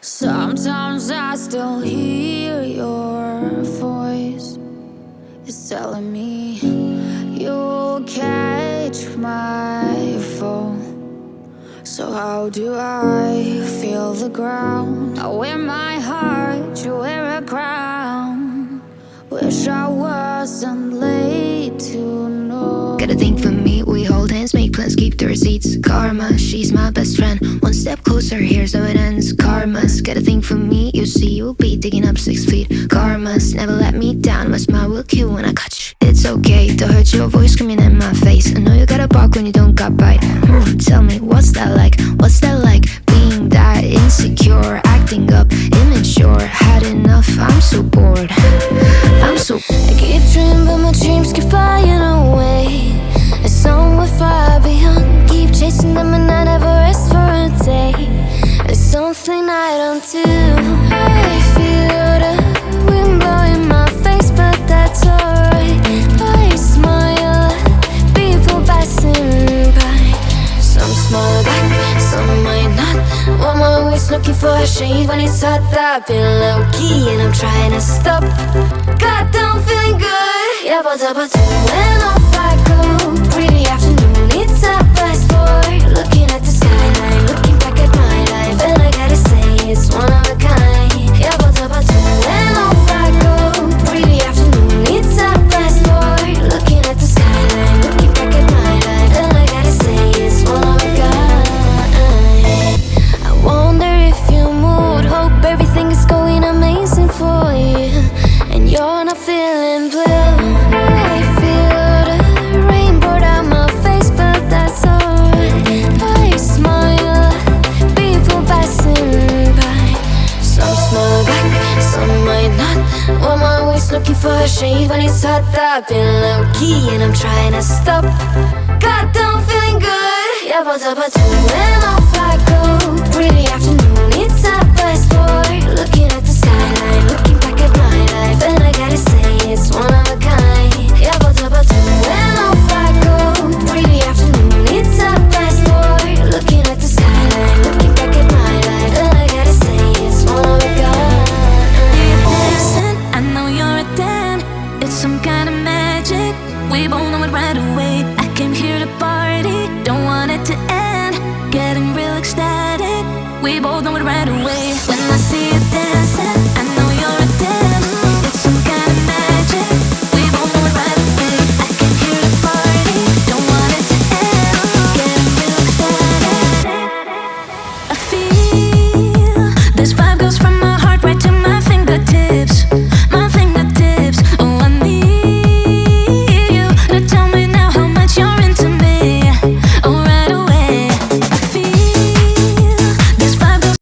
Sometimes I still hear your voice. It's telling me you'll catch my fall. So how do I feel the ground? I wear my heart, you wear a crown. Wish I wasn't late to know. Got a thing for me, we hold hands, make plans, keep the receipts. Karma, she's my best friend. One step closer, here's how it ends. Karma's got a thing for me, you see you'll be digging up 6 feet. Karma's never let me down, my smile will kill when I catch you. It's okay to hurt your voice screaming in my face. I know you gotta bark when you don't got bite. Tell me, what's that like? What's that like? Being that insecure, acting up, immature. Had enough, I'm so bored. I'm so I keep dreaming but my dreams keep flying away. It's somewhere far beyond. Keep chasing them and I never rest for a day. It's something I don't do. I feel the wind blowing my face, but that's alright. I smile at people passing by. Some smile back, some might not. I'm always looking for a shade when it's hot. I've been low-key and I'm trying to stop. God, I'm feeling good. Yeah, but when off I go. Pretty afternoon, it's a fast boy. Looking at the skyline, looking back at my life, and I gotta say it's one of a kind. Yeah, but when off I go. Pretty afternoon, it's a fast boy. Looking at the skyline, looking back at my life, and I gotta say it's one of a kind. I wonder if you moved. Hope everything is going amazing for you, and you're not feeling blue. I feel the rain pour down my face, but that's alright. I smile at people passing by. Some smile back, some might not. I'm always looking for a shade when it's hot. I've been low-key and I'm trying to stop. God, I'm feeling good. Yeah, but when off I go. Pretty afternoon,